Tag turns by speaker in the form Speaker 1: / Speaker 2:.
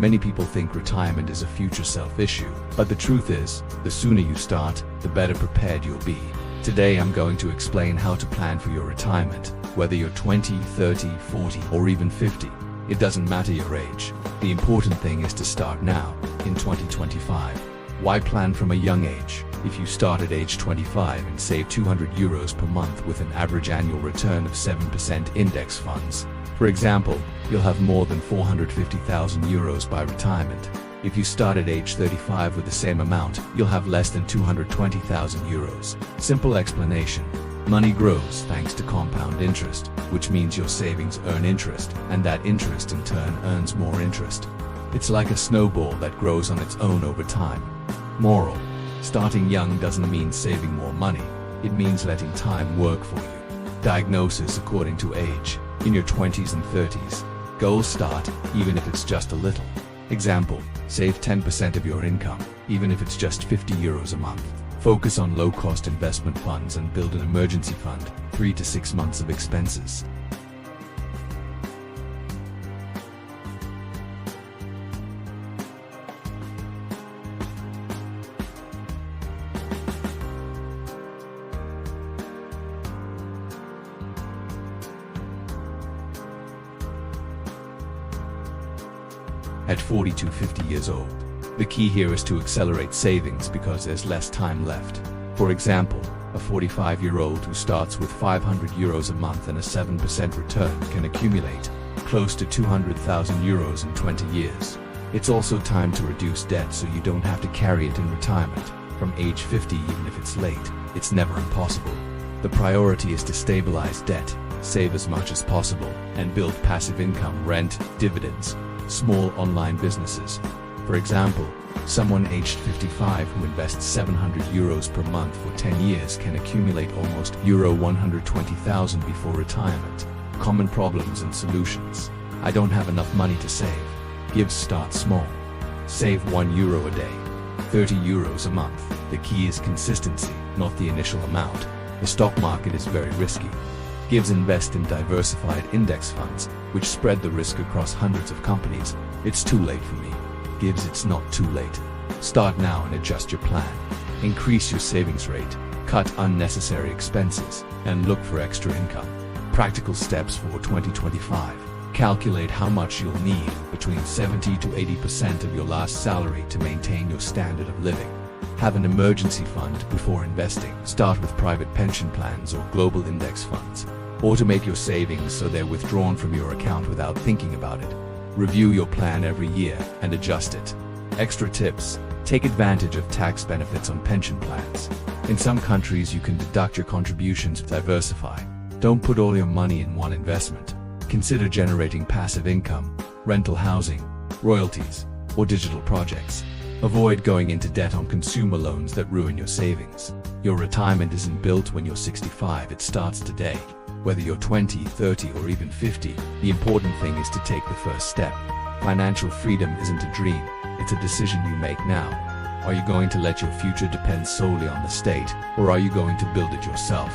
Speaker 1: Many people think retirement is a future self issue, but the truth is, the sooner you start, the better prepared you'll be. Today I'm going to explain how to plan for your retirement, whether you're 20, 30, 40, or even 50. It doesn't matter your age. The important thing is to start now, in 2025. Why plan from a young age? If you start at age 25 and save €200 per month with an average annual return of 7% index funds, for example, you'll have more than €450,000 by retirement. If you start at age 35 with the same amount, you'll have less than €220,000. Simple explanation. Money grows thanks to compound interest, which means your savings earn interest, and that interest in turn earns more interest. It's like a snowball that grows on its own over time. Moral: starting young doesn't mean saving more money, it means letting time work for you. Diagnosis according to age: in your 20s and 30s. Goals start, even if it's just a little. Example: save 10% of your income, even if it's just €50 a month. Focus on low-cost investment funds and build an emergency fund, 3 to 6 months of expenses. At 40 to 50 years old. The key here is to accelerate savings because there's less time left. For example, a 45-year-old who starts with €500 a month and a 7% return can accumulate close to €200,000 in 20 years. It's also time to reduce debt so you don't have to carry it in retirement. From age 50, even if it's late, it's never impossible. The priority is to stabilize debt, save as much as possible, and build passive income, rent, dividends, small online businesses. For example, someone aged 55 who invests €700 per month for 10 years can accumulate almost €120,000 before retirement. Common problems and solutions. I don't have enough money to save. Start small. Save €1 a day. €30 a month. The key is consistency, not the initial amount. The stock market is very risky. Invest in diversified index funds, which spread the risk across hundreds of companies. It's too late for me. It's not too late. Start now and adjust your plan. Increase your savings rate, cut unnecessary expenses, and look for extra income. Practical steps for 2025. Calculate how much you'll need, between 70 to 80% of your last salary to maintain your standard of living. Have an emergency fund before investing. Start with private pension plans or global index funds. Automate your savings so they're withdrawn from your account without thinking about it. Review your plan every year and adjust it. Extra tips: take advantage of tax benefits on pension plans. In some countries you can deduct your contributions. Diversify. Don't put all your money in one investment. Consider generating passive income, rental housing, royalties, or digital projects. Avoid going into debt on consumer loans that ruin your savings. Your retirement isn't built when you're 65, it starts today. Whether you're 20, 30, or even 50, the important thing is to take the first step. Financial freedom isn't a dream, it's a decision you make now. Are you going to let your future depend solely on the state, or are you going to build it yourself?